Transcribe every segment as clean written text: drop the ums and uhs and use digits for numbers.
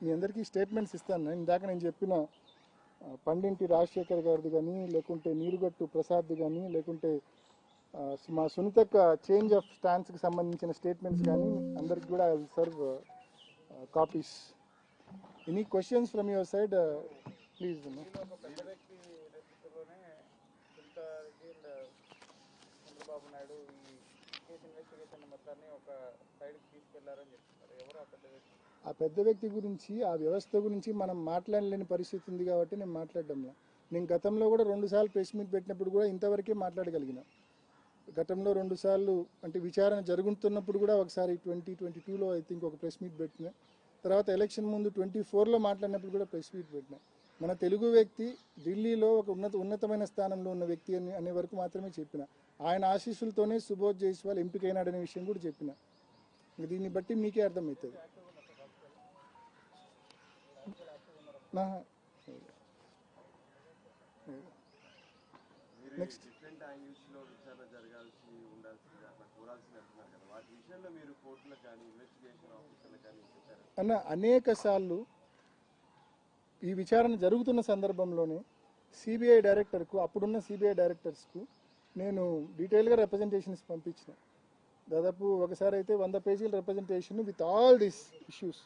మీ అందరికీ స్టేట్మెంట్స్ ఇస్తాను. ఇందాక నేను చెప్పిన పండింటి రాజశేఖర్ గారిది కానీ, లేకుంటే నీరుగట్టు ప్రసాద్ది కానీ, లేకుంటే మా సునీతక్క చేంజ్ ఆఫ్ స్టాండ్స్కి సంబంధించిన స్టేట్మెంట్స్ కానీ అందరికి కూడా I will serve copies. Any questions from your side please. Chandrababu Naidu ఈ కేసు ఇన్వెస్టిగేషన్ మొత్తాన్ని ఒక సైడ్కి తీసుకెళ్లారని చెప్తున్నారు. ఎవరు ఆ పెద్ద వ్యక్తి? ఆ పెద్ద వ్యక్తి గురించి, ఆ వ్యవస్థ గురించి మనం మాట్లాడలేని పరిస్థితి ఉంది కాబట్టి నేను మాట్లాడడంలా. నేను గతంలో కూడా 2 సార్లు ప్రెస్ మీట్ పెట్టినప్పుడు కూడా ఇంతవరకే మాట్లాడగలిగిన. గతంలో 2 సార్లు అంటే విచారణ జరుగుతున్నప్పుడు కూడా ఒకసారి 2022లో ఐ థింక్ ఒక ప్రెస్ మీట్ పెట్టిన. తర్వాత ఎలక్షన్ ముందు 24లో మాట్లాడినప్పుడు కూడా ప్రెస్ మీట్ పెట్టిన. మన తెలుగు వ్యక్తి ఢిల్లీలో ఒక ఉన్నతమైన స్థానంలో ఉన్న వ్యక్తి అనే వరకు మాత్రమే చెప్పిన. ఆయన ఆశీస్సులతోనే సుబోధ్ జైస్వాల్ ఎంపికైనాడనే విషయం కూడా చెప్పిన. దీన్ని బట్టి మీకే అర్థమవుతుంది. నెక్స్ట్ అన్న, అనేక సార్లు ఈ విచారణ జరుగుతున్న సందర్భంలోనే సిబిఐ డైరెక్టర్కు, అప్పుడున్న సిబిఐ డైరెక్టర్స్కు నేను డీటెయిల్గా రిప్రజెంటేషన్స్ పంపించిన. దాదాపు ఒకసారి అయితే 100 పేజీల representation with all these issues.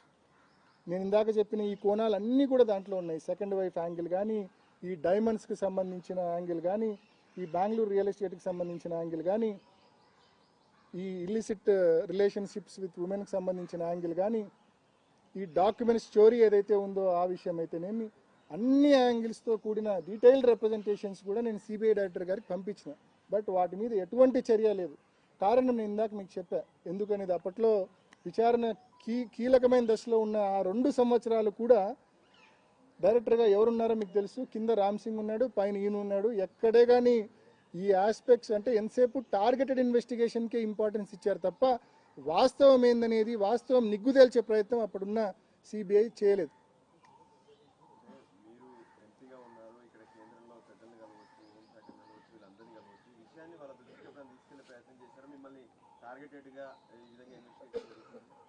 నేను ఇందాక చెప్పిన ఈ కోణాలన్నీ కూడా దాంట్లో ఉన్నాయి. సెకండ్ వైఫ్ యాంగిల్ కానీ, ఈ డైమండ్స్కి సంబంధించిన యాంగిల్ కానీ, ఈ బెంగళూరు రియల్ ఎస్టేట్కి సంబంధించిన యాంగిల్ కానీ, ఈ ఇల్లిసిట్ రిలేషన్షిప్స్ విత్ ఉమెన్కి సంబంధించిన యాంగిల్ కానీ, ఈ డాక్యుమెంట్ స్టోరీ ఏదైతే ఉందో ఆ విషయం అయితేనేమి, అన్ని యాంగిల్స్తో కూడిన డీటెయిల్డ్ రిప్రజెంటేషన్స్ కూడా నేను సిబిఐ డైరెక్టర్ గారికి పంపించిన. బట్ వాటి మీద ఎటువంటి చర్య లేదు. కారణం నేను ఇందాక మీకు చెప్పా ఎందుకనేది. అప్పట్లో విచారణ కీలకమైన దశలో ఉన్న ఆ 2 సంవత్సరాలు కూడా డైరెక్టర్గా ఎవరున్నారో మీకు తెలుసు. కింద రామ్ సింగ్ ఉన్నాడు, పైన ఈయన ఉన్నాడు. ఎక్కడే కానీ ఈ ఆస్పెక్ట్స్ అంటే ఎంతసేపు టార్గెటెడ్ ఇన్వెస్టిగేషన్కే ఇంపార్టెన్స్ ఇచ్చారు తప్ప వాస్తవం ఏందనేది, వాస్తవం నిగ్గుదేల్చే ప్రయత్నం అప్పుడున్న సిబిఐ చేయలేదు.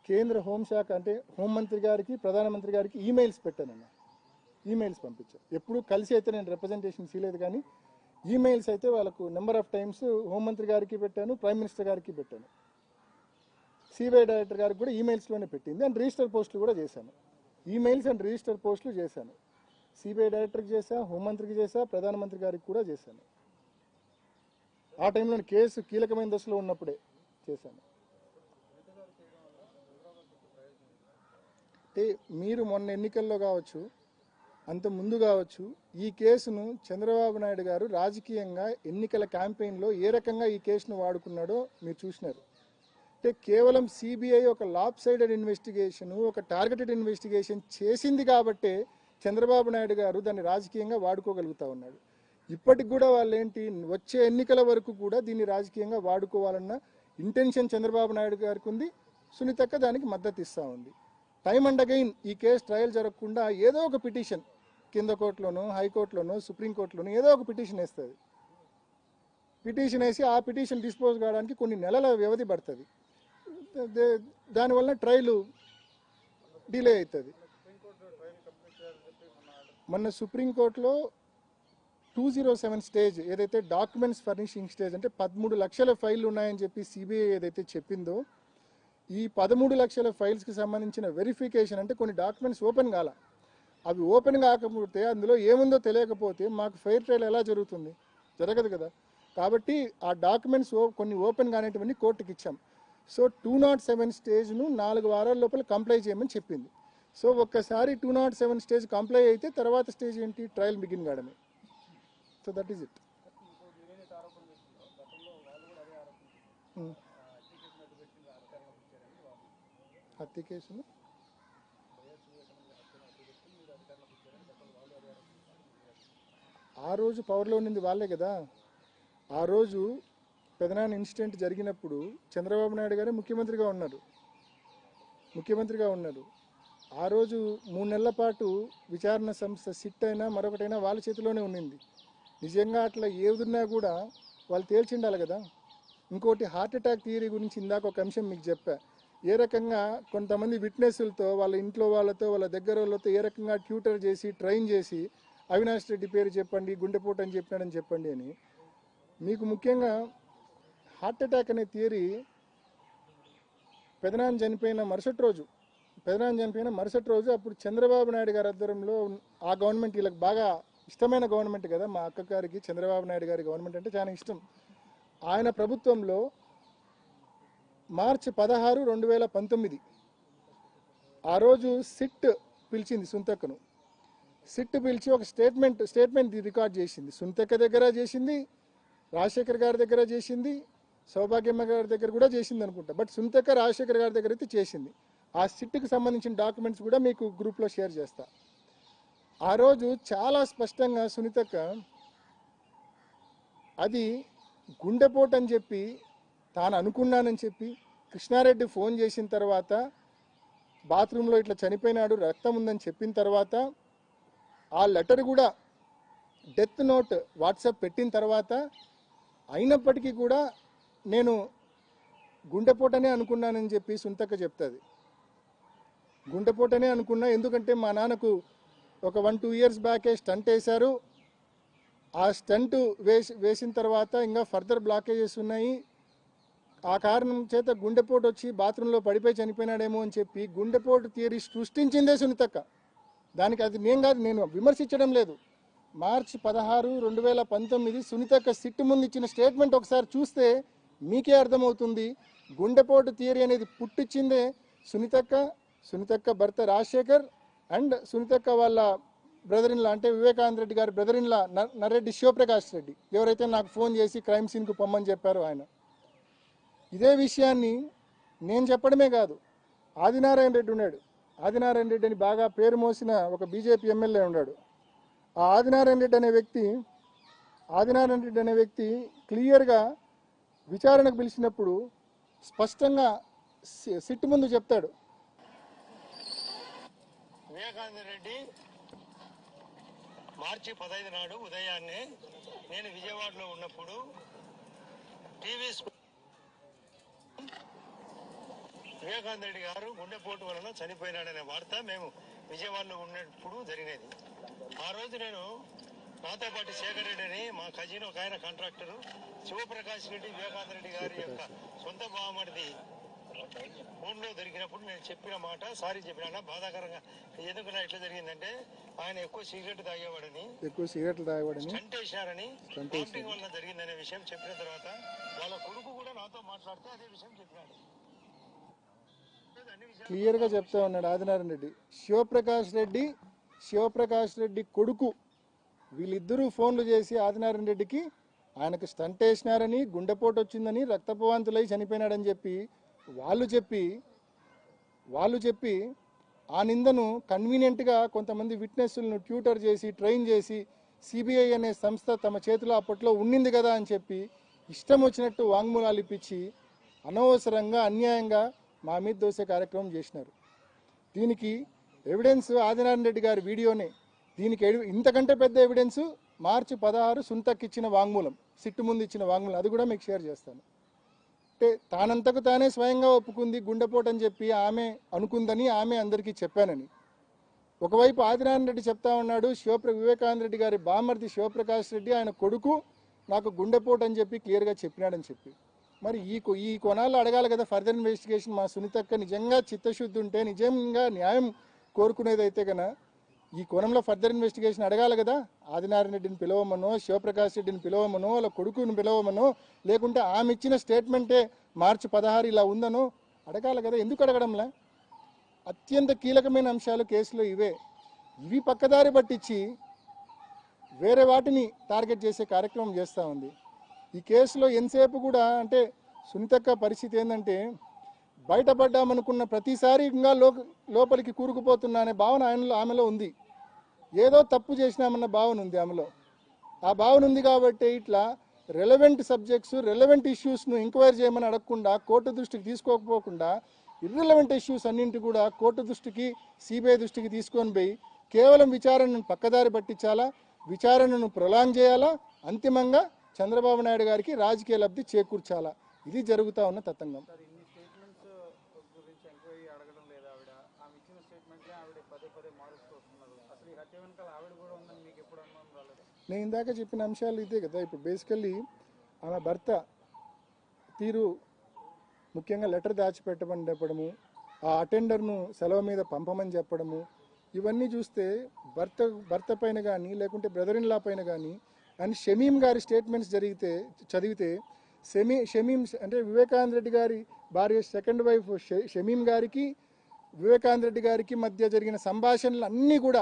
కేంద్ర హోంశాఖ అంటే హోంమంత్రి గారికి, ప్రధానమంత్రి గారికి ఈమెయిల్స్ పెట్టానన్న. ఈమెయిల్స్ పంపించాను. ఎప్పుడు కలిసి అయితే నేను రిప్రజెంటేషన్స్ ఇవ్వలేదు, కానీ ఈమెయిల్స్ అయితే వాళ్ళకు నెంబర్ ఆఫ్ టైమ్స్ హోంమంత్రి గారికి పెట్టాను, ప్రైమ్ మినిస్టర్ గారికి పెట్టాను. సిబిఐ డైరెక్టర్ గారికి కూడా ఈమెయిల్స్లోనే పెట్టింది. అండ్ రిజిస్టర్ పోస్టులు కూడా చేశాను. ఈమెయిల్స్ అండ్ రిజిస్టర్ పోస్టులు చేశాను. సిబిఐ డైరెక్టర్కి చేశా, హోంమంత్రికి చేశా, ప్రధానమంత్రి గారికి కూడా చేశాను. ఆ టైంలో కేసు కీలకమైన దశలో ఉన్నప్పుడే చేశాను. అంటే మీరు మొన్న ఎన్నికల్లో కావచ్చు, అంత ముందు కావచ్చు, ఈ కేసును చంద్రబాబు నాయుడు గారు రాజకీయంగా ఎన్నికల క్యాంపెయిన్లో ఏ రకంగా ఈ కేసును వాడుకున్నాడో మీరు చూసినారు. అంటే కేవలం సిబిఐ ఒక లాప్ సైడెడ్ ఇన్వెస్టిగేషన్, ఒక టార్గెటెడ్ ఇన్వెస్టిగేషన్ చేసింది కాబట్టే చంద్రబాబు నాయుడు గారు దాన్ని రాజకీయంగా వాడుకోగలుగుతూ ఉన్నాడు. ఇప్పటికి కూడా వాళ్ళు ఏంటి, వచ్చే ఎన్నికల వరకు కూడా దీన్ని రాజకీయంగా వాడుకోవాలన్న ఇంటెన్షన్ చంద్రబాబు నాయుడు గారికి ఉంది. సునీతక్క దానికి మద్దతు ఇస్తూ ఉంది. టైమ్ అండ్ అగైన్ ఈ కేసు ట్రయల్ జరగకుండా ఏదో ఒక పిటిషన్ కింద కోర్టులోనో, హైకోర్టులోనో, సుప్రీంకోర్టులోనో ఏదో ఒక పిటిషన్ వేస్తుంది. పిటిషన్ వేసి ఆ పిటిషన్ డిస్పోజ్ కావడానికి కొన్ని నెలల వ్యవధి పడుతుంది. దానివల్ల ట్రయల్ డిలే అవుతుంది. మొన్న సుప్రీంకోర్టులో 207 స్టేజ్ ఏదైతే డాక్యుమెంట్స్ ఫర్నిషింగ్ స్టేజ్ అంటే 13 లక్షల ఫైళ్ళు ఉన్నాయని చెప్పి సిబిఐ ఏదైతే చెప్పిందో, ఈ 13 లక్షల ఫైల్స్కి సంబంధించిన వెరిఫికేషన్ అంటే కొన్ని డాక్యుమెంట్స్ ఓపెన్ కాల. అవి ఓపెన్ కాకపోతే, అందులో ఏముందో తెలియకపోతే మాకు ఫెయిర్ ట్రయల్ ఎలా జరుగుతుంది? జరగదు కదా. కాబట్టి ఆ డాక్యుమెంట్స్ కొన్ని ఓపెన్ కానివన్నీ కోర్టుకి ఇచ్చాం. సో 207 స్టేజ్ను 4 వారాల లోపల కంప్లై చేయమని చెప్పింది. సో ఒక్కసారి 207 స్టేజ్ కంప్లై అయితే తర్వాత స్టేజ్ ఏంటి, ట్రయల్ బిగిన్ కావడమే. So that is it. హత్య కేసును ఆ రోజు పవర్లో ఉన్నది వాళ్ళే కదా. ఆ రోజు పెదనాన్న ఇన్సిడెంట్ జరిగినప్పుడు చంద్రబాబు నాయుడు గారే ముఖ్యమంత్రిగా ఉన్నారు. ఆ రోజు 3 నెలల పాటు విచారణ సంస్థ సిట్ అయినా మరొకటైనా వాళ్ళ చేతిలోనే ఉన్నింది. నిజంగా అట్లా ఏదున్నా కూడా వాళ్ళు తేల్చిండాలి కదా. ఇంకోటి హార్ట్ అటాక్ థియరీ గురించి ఇందాక ఒక అంశం మీకు చెప్పా. ఏ రకంగా కొంతమంది విట్నెస్లతో వాళ్ళ ఇంట్లో వాళ్ళతో వాళ్ళ దగ్గర వాళ్ళతో ఏ రకంగా ట్యూటర్ చేసి ట్రైన్ చేసి అవినాష్ రెడ్డి పేరు చెప్పండి, గుండెపోటు అని చెప్పినాడని చెప్పండి అని. మీకు ముఖ్యంగా హార్ట్ అటాక్ అనే థియరీ పెదనాన్న చనిపోయిన మరుసటి రోజు అప్పుడు చంద్రబాబు నాయుడు గారి ఆధ్వర్యంలో ఆ గవర్నమెంట్, వీళ్ళకి బాగా ఇష్టమైన గవర్నమెంట్ కదా, మా అక్క గారికి చంద్రబాబు నాయుడు గారి గవర్నమెంట్ అంటే చాలా ఇష్టం. ఆయన ప్రభుత్వంలో మార్చి 16, 2019 ఆ రోజు సిట్ పిలిచింది సునీతక్కను. సిట్ పిలిచి ఒక స్టేట్మెంట్ రికార్డ్ చేసింది. సునీతక్క దగ్గర చేసింది, రాజశేఖర్ గారి దగ్గర చేసింది, సౌభాగ్యమ్మ గారి దగ్గర కూడా చేసింది అనుకుంటా. బట్ సునీతక్క రాజశేఖర్ గారి దగ్గర అయితే చేసింది. ఆ సిట్కి సంబంధించిన డాక్యుమెంట్స్ కూడా మీకు గ్రూప్లో షేర్ చేస్తా. ఆ రోజు చాలా స్పష్టంగా సునీతక్క అది గుండెపోటు అని చెప్పి తాను అనుకున్నానని చెప్పి, కృష్ణారెడ్డి ఫోన్ చేసిన తర్వాత బాత్రూంలో ఇట్లా చనిపోయినాడు, రక్తం ఉందని చెప్పిన తర్వాత ఆ లెటర్ కూడా డెత్ నోట్ వాట్సాప్ పెట్టిన తర్వాత అయినప్పటికీ కూడా నేను గుండెపోటనే అనుకున్నానని చెప్పి సునీతక్క చెప్తుంది. గుండెపోటనే అనుకున్నా, ఎందుకంటే మా నాన్నకు ఒక 1-2 ఇయర్స్ బ్యాకే స్టంట్ వేశారు. ఆ స్టంట్ వేసిన తర్వాత ఇంకా ఫర్దర్ బ్లాకేజెస్ ఉన్నాయి. ఆ కారణం చేత గుండెపోటు వచ్చి బాత్రూంలో పడిపోయి చనిపోయినాడేమో అని చెప్పి గుండెపోటు థియరీ సృష్టించిందే సునీతక్క. దానికి అది నేను విమర్శించడం లేదు. మార్చి 16, 2019 సునీతక్క సిట్టు ముందు ఇచ్చిన స్టేట్మెంట్ ఒకసారి చూస్తే మీకే అర్థమవుతుంది. గుండెపోటు థియరీ అనేది పుట్టించిందే సునీతక్క భర్త రాజశేఖర్ అండ్ సునీతక్క వాళ్ళ బ్రదర్ ఇన్లా, అంటే వివేకానంద రెడ్డి గారి బ్రదర్ ఇన్లా నర్రెడ్డి శివప్రకాష్ రెడ్డి, ఎవరైతే నాకు ఫోన్ చేసి క్రైమ్ సీన్కు పొమ్మని చెప్పారో ఆయన. ఇదే విషయాన్ని నేను చెప్పడమే కాదు, ఆదినారాయణ రెడ్డి ఉన్నాడు. ఆదినారాయణ రెడ్డి అని బాగా పేరు మోసిన ఒక బీజేపీ ఎమ్మెల్యే ఉన్నాడు. ఆ ఆదినారాయణ రెడ్డి అనే వ్యక్తి క్లియర్గా విచారణకు పిలిచినప్పుడు స్పష్టంగా సిట్టు ముందు చెప్తాడు. వివేకానంద రెడ్డి మార్చి 15 నాడు ఉదయాన్నే నేను విజయవాడలో ఉన్నప్పుడు టీవీ వివేకానంద రెడ్డి గారు గుండెపోటు వలన చనిపోయినాడనే వార్త మేము విజయవాడలో ఉన్నప్పుడు జరిగినది. ఆ రోజు నేను నాతో పాటు శేఖర్ రెడ్డి అని మా కజిన్ ఒక ఆయన కాంట్రాక్టరు, శివప్రకాష్ రెడ్డి వివేకానంద రెడ్డి గారి యొక్క సొంత బావమరిది ఫోన్లో దొరికినప్పుడు నేను చెప్పిన మాట సారీ చెప్పినా బాధాకరంగా. ఎందుకు నా ఇట్లా జరిగిందంటే ఆయన ఎక్కువ సిగరెట్లు తాగేవాడని స్టంట్ వేసినారని కాంపింగ్ వల్ల జరిగిందనే విషయం చెప్పిన తర్వాత వాళ్ళ కొడుకు కూడా నాతో మాట్లాడితే అదే విషయం చెప్పినాడు. క్లియర్గా చెప్తా ఉన్నాడు ఆదినారాయణ రెడ్డి. శివప్రకాష్ రెడ్డి కొడుకు వీళ్ళిద్దరూ ఫోన్లు చేసి ఆదినారాయణ రెడ్డికి ఆయనకు స్టంట్ వేసినారని, గుండెపోటు వచ్చిందని, రక్తపవాంతులై చనిపోయినాడని చెప్పి వాళ్ళు చెప్పి ఆ నిందను కన్వీనియంట్గా కొంతమంది విట్నెస్లను ట్యూటర్ చేసి ట్రైన్ చేసి సిబిఐ అనే సంస్థ తమ చేతిలో అప్పట్లో ఉండింది కదా అని చెప్పి ఇష్టం వచ్చినట్టు వాంగ్మూలాలు ఇప్పించి అనవసరంగా అన్యాయంగా మా మీద దోసే కార్యక్రమం చేసినారు. దీనికి ఎవిడెన్స్ ఆదినారాయణ రెడ్డి గారి వీడియోనే. దీనికి ఇంతకంటే పెద్ద ఎవిడెన్స్ మార్చి 16 సునీతక్క ఇచ్చిన వాంగ్మూలం, సిట్టు ముందు ఇచ్చిన వాంగ్మూలం. అది కూడా మీకు షేర్ చేస్తాను. అంటే తానంతకు తానే స్వయంగా ఒప్పుకుంది గుండెపోటు అని చెప్పి ఆమె అనుకుందని, ఆమె అందరికీ చెప్పానని. ఒకవైపు ఆదినారాయణ రెడ్డి చెప్తా ఉన్నాడు, వివేకానంద రెడ్డి గారి బామర్ది శివప్రకాష్ రెడ్డి ఆయన కొడుకు నాకు గుండెపోటు అని చెప్పి క్లియర్గా చెప్పినాడని చెప్పి. మరి ఈ కోణాల్లో అడగాలి కదా ఫర్దర్ ఇన్వెస్టిగేషన్. మా సునీతక్క నిజంగా చిత్తశుద్ధి ఉంటే, నిజంగా న్యాయం కోరుకునేదైతే కన్నా ఈ కోణంలో ఫర్దర్ ఇన్వెస్టిగేషన్ అడగాలి కదా. ఆదినారాయణ రెడ్డిని పిలవమనో, శివప్రకాష్ రెడ్డిని పిలవమనో, వాళ్ళ కొడుకుని పిలవమనో, లేకుంటే ఆమె ఇచ్చిన స్టేట్మెంటే మార్చి 16 ఇలా ఉందనో అడగాలి కదా. ఎందుకు అడగడంలా? అత్యంత కీలకమైన అంశాలు కేసులో ఇవి పక్కదారి పట్టించి వేరే వాటిని టార్గెట్ చేసే కార్యక్రమం చేస్తూ ఉంది. ఈ కేసులో ఎంతసేపు కూడా అంటే సునీతక్క పరిస్థితి ఏంటంటే, బయటపడ్డామనుకున్న ప్రతిసారి ఇంకా లోపలికి కూరుకుపోతున్నా అనే భావన ఆమెలో ఉంది. ఏదో తప్పు చేసినామన్న భావన ఉంది ఆమెలో. ఆ భావన ఉంది కాబట్టి ఇట్లా రెలవెంట్ సబ్జెక్ట్స్, రెలవెంట్ ఇష్యూస్ను ఎంక్వైరీ చేయమని అడగకుండా, కోర్టు దృష్టికి తీసుకోకపోకుండా ఇర్రెలవెంట్ ఇష్యూస్ అన్నింటి కూడా కోర్టు దృష్టికి, సిబిఐ దృష్టికి తీసుకొని పోయి కేవలం విచారణను పక్కదారి పట్టించాలా, విచారణను ప్రొలాంగ్ చేయాలా, అంతిమంగా చంద్రబాబు నాయుడు గారికి రాజకీయ లబ్ధి చేకూర్చాలా. ఇది జరుగుతూ ఉన్న తతంగం. స్టేట్మెంట్ని ఆవిడ పదే పదే మారుస్తూ వస్తున్నారు. అసలు ఈ హత్య వెనకాల ఆవిడ కూడా ఉందని మీకు ఎప్పుడు అనుమానం రాలేదు? నేను ఇందాక చెప్పిన అంశాలు ఇదే కదా. ఇప్పుడు బేసికల్లీ ఆమె భర్త తీరు, ముఖ్యంగా లెటర్ దాచిపెట్టమని చెప్పడము, ఆ అటెండర్ను సెలవు మీద పంపమని చెప్పడము, ఇవన్నీ చూస్తే భర్త పైన కానీ లేకుంటే బ్రదర్ ఇన్ లా పైన కానీ అండ్ షమీం గారి స్టేట్మెంట్స్ చదివితే షమీం అంటే వివేకానంద రెడ్డి గారి భార్య సెకండ్ వైఫ్ షమీం గారికి వివేకానంద రెడ్డి గారికి మధ్య జరిగిన సంభాషణలు అన్నీ కూడా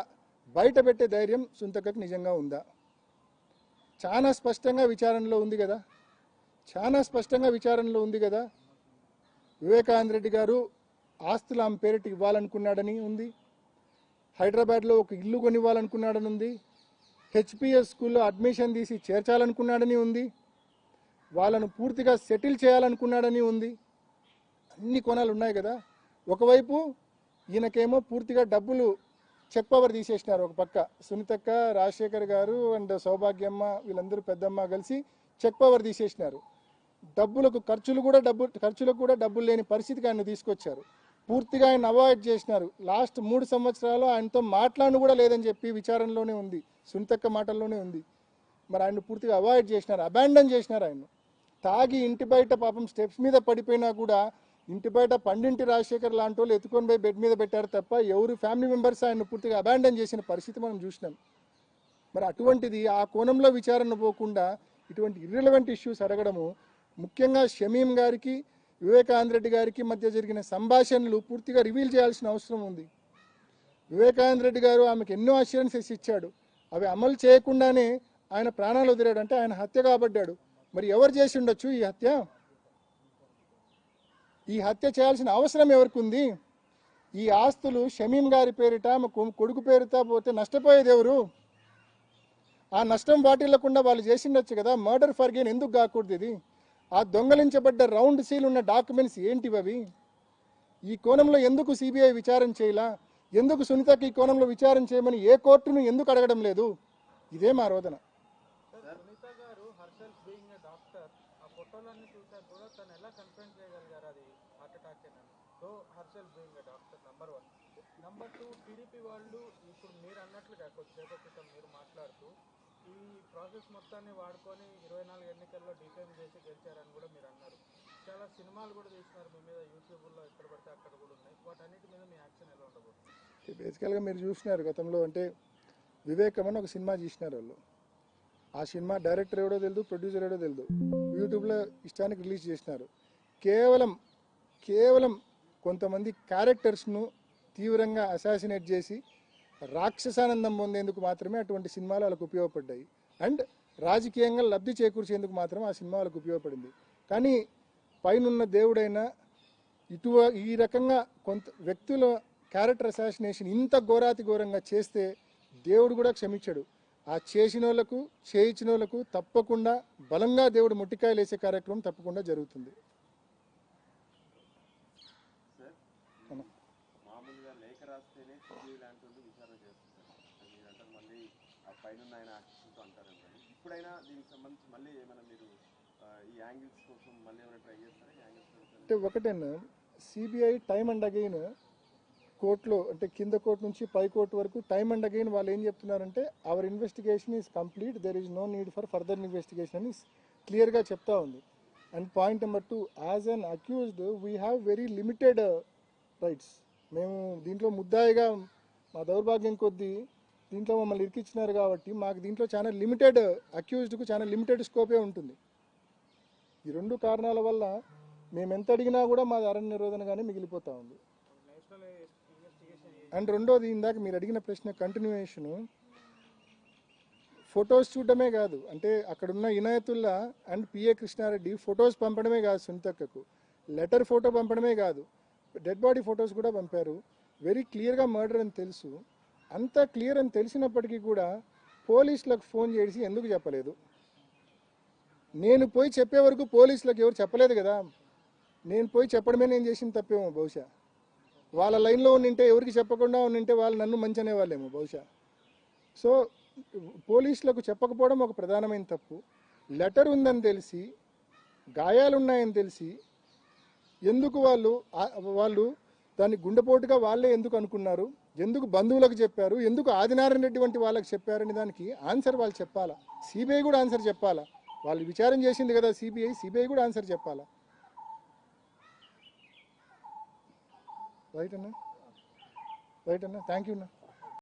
బయట పెట్టే ధైర్యం సునీతక్కకు నిజంగా ఉందా? చాలా స్పష్టంగా విచారణలో ఉంది కదా, వివేకానంద రెడ్డి గారు ఆస్తులు ఆమె పేరిట ఇవ్వాలనుకున్నాడని ఉంది, హైదరాబాద్లో ఒక ఇల్లు కొనివ్వాలనుకున్నాడని ఉంది, హెచ్పిఎస్ స్కూల్లో అడ్మిషన్ తీసి చేర్చాలనుకున్నాడని ఉంది, వాళ్ళను పూర్తిగా సెటిల్ చేయాలనుకున్నాడని ఉంది. అన్ని కోణాలు ఉన్నాయి కదా. ఒకవైపు ఈయనకేమో పూర్తిగా డబ్బులు చెక్ పవర్ తీసేసినారు. ఒక పక్క సునీతక్క, రాజశేఖర్ గారు అండ్ సౌభాగ్యమ్మ వీళ్ళందరూ పెద్దమ్మ కలిసి చెక్ పవర్ తీసేసినారు. ఖర్చులకు కూడా డబ్బులు లేని పరిస్థితికి ఆయన తీసుకొచ్చారు. పూర్తిగా ఆయన అవాయిడ్ చేసినారు. లాస్ట్ 3 సంవత్సరాలు ఆయనతో మాట్లాడను కూడా లేదని చెప్పి విచారణలోనే ఉంది, సునీతక్క మాటల్లోనే ఉంది. మరి ఆయన పూర్తిగా అవాయిడ్ చేసినారు, అబాండన్ చేసినారు. ఆయన తాగి ఇంటి బయట పాపం స్టెప్స్ మీద పడిపోయినా కూడా ఇంటి బయట పండింటి రాజశేఖర్ లాంటి వాళ్ళు ఎత్తుకొని పోయి బెడ్ మీద పెట్టారు తప్ప ఎవరు ఫ్యామిలీ మెంబర్స్ ఆయన పూర్తిగా అబాండన్ చేసిన పరిస్థితి మనం చూసినాం. మరి అటువంటిది ఆ కోణంలో విచారణ పోకుండా ఇటువంటి ఇర్రెలవెంట్ ఇష్యూస్ అడగడము, ముఖ్యంగా షమీం గారికి వివేకానంద రెడ్డి గారికి మధ్య జరిగిన సంభాషణలు పూర్తిగా రివీల్ చేయాల్సిన అవసరం ఉంది. వివేకానంద రెడ్డి గారు ఆమెకు ఎన్నో అష్యూరెన్సెస్ ఇచ్చాడు, అవి అమలు చేయకుండానే ఆయన ప్రాణాలు వదిలాడు. అంటే ఆయన హత్య కాబడ్డాడు. మరి ఎవరు చేసి ఉండొచ్చు ఈ హత్య? ఈ హత్య చేయాల్సిన అవసరం ఎవరికి ఉంది? ఈ ఆస్తులు షమీం గారి పేరిట ఆమె కొడుకు పేరుతో పోతే నష్టపోయేది ఎవరు? ఆ నష్టం వాటిల్లకుండా వాళ్ళు చేసిండొచ్చు కదా. మర్డర్ ఫర్ గెయిన్ ఎందుకు కాకూడదు ఇది? ఆ దొంగలించబడ్డ రౌండ్ సీల్ ఉన్న డాక్యుమెంట్స్ ఏంటివి అవి? ఈ కోణంలో ఎందుకు సిబిఐ విచారణ చేయాలా? ఎందుకు సునీతకి ఈ కోణంలో విచారణ చేయమని ఏ కోర్టును ఎందుకు అడగడం లేదు? ఇదే మా రోదన. సునీత గారు హర్షల్ బీయింగ్ ఏ డాక్టర్, ఆ ఫోటోలన్నీ చూసారు కూడా తను ఎలా కన్ఫర్మ్ చేయగలిగారు అది హార్ట్ అటాక్ అని? So Harshal being a doctor number 1. Number 2, TDP వాళ్ళు ఇప్పుడు మీరు అన్నట్లుగా కొద్దిసేపటి క్రితం మీరు మాట్లాడుతూ ఈ ప్రాసెస్ మొత్తాన్ని వాడుకొని 24 ఎన్నికల్లో డిఫేమ్ చేసి గెలిచారని కూడా మీరు అన్నారు. చాలా సినిమాలు కూడా తీసినారు మీ మీద, యూట్యూబ్లో ఎక్కడ పడితే అక్కడ కూడా ఉన్నాయి. వాటన్నిటి మీద మీ యాక్షన్ ఎలా ఉండబోతుంది? బేసికల్గా మీరు చూసినారు గతంలో, అంటే వివేకం అని ఒక సినిమా చేసినారు వాళ్ళు. ఆ సినిమా డైరెక్టర్ ఎవడో తెలియదు, ప్రొడ్యూసర్ ఎవడో తెలియదు, యూట్యూబ్లో ఇష్టానికి రిలీజ్ చేసినారు. కేవలం కొంతమంది క్యారెక్టర్స్ను తీవ్రంగా అసాసినేట్ చేసి రాక్షసానందం పొందేందుకు మాత్రమే అటువంటి సినిమాలు వాళ్ళకు ఉపయోగపడ్డాయి. అండ్ రాజకీయంగా లబ్ధి చేకూర్చేందుకు మాత్రం ఆ సినిమా వాళ్ళకు ఉపయోగపడింది. కానీ పైనున్న దేవుడైనా ఈ రకంగా కొంత వ్యక్తుల క్యారెక్టర్ అసాసినేషన్ ఇంత ఘోరంగా చేస్తే దేవుడు కూడా క్షమించాడు. ఆ చేసిన వాళ్ళకు చేయించిన వాళ్ళకు తప్పకుండా బలంగా దేవుడు ముట్టికాయలు వేసే కార్యక్రమం తప్పకుండా జరుగుతుంది. మామూలుగా లేఖ రాస్తేనే ఇలాంటి విచారణ చేస్తుంటారు, మళ్ళీ ఆ పైన ఆయన ఆశిస్తూ అంటారండి. ఇప్పుడైనా దీనికి సంబంధించి మళ్ళీ ఏమైనా మీరు ఈ యాంగిల్స్ కోసం మళ్ళీ ఏమైనా ట్రై చేస్తారా? అంటే ఒకటేనా, సిబిఐ టైమ్ అండ్ అగైన్ కోర్టులో, అంటే కింద కోర్టు నుంచి పై కోర్టు వరకు టైమ్ అండ్ అగైన్ వాళ్ళు ఏం చెప్తున్నారంటే our investigation is complete, there is no need for further investigation అని క్లియర్గా చెప్తా ఉంది. And point number 2, as an accused we have very limited rights. మేము దీంట్లో ముద్దాయిగా మా దౌర్భాగ్యం కొద్దీ దీంట్లో మమ్మల్ని ఇరికిచ్చినారు కాబట్టి మాకు దీంట్లో చాలా లిమిటెడ్, అక్యూజ్డ్కు చాలా లిమిటెడ్ స్కోపే ఉంటుంది. ఈ 2 కారణాల వల్ల మేము ఎంత అడిగినా కూడా మాది అరణ్య నిరోధనగానే మిగిలిపోతూ ఉంది. అండ్ రెండోది, ఇందాక మీరు అడిగిన ప్రశ్న కంటిన్యూయేషను, ఫొటోస్ చూడడమే కాదు, అంటే అక్కడున్న Inayatullah and PA Krishna Reddy photos పంపడమే కాదు, సునీతక్కకు లెటర్ ఫోటో పంపడమే కాదు, డెడ్ బాడీ ఫొటోస్ కూడా పంపారు. వెరీ క్లియర్గా మర్డర్ అని తెలుసు. అంత క్లియర్ అని తెలిసినప్పటికీ కూడా పోలీసులకు ఫోన్ చేసి ఎందుకు చెప్పలేదు? నేను పోయి చెప్పే వరకు పోలీసులకు ఎవరు చెప్పలేదు కదా. నేను పోయి చెప్పడమే నేను చేసిన తప్పేమో బహుశా. వాళ్ళ లైన్లో ఉండింటే, ఎవరికి చెప్పకుండా ఉండింటే వాళ్ళు నన్ను మంచి అనేవాళ్ళేమో బహుశా. సో పోలీసులకు చెప్పకపోవడం ఒక ప్రధానమైన తప్పు. లెటర్ ఉందని తెలిసి, గాయాలున్నాయని తెలిసి ఎందుకు వాళ్ళు దాన్ని గుండెపోటుగా వాళ్ళే ఎందుకు అనుకున్నారు, ఎందుకు బంధువులకు చెప్పారు, ఎందుకు ఆదినారాయణ రెడ్డి వంటి వాళ్ళకి చెప్పారని దానికి ఆన్సర్ వాళ్ళు చెప్పాలా. సిబిఐ కూడా ఆన్సర్ చెప్పాలా. వాళ్ళు విచారం చేసింది కదా సిబిఐ కూడా ఆన్సర్ చెప్పాలా. రైట్ అన్నా థ్యాంక్ యూ అన్నా.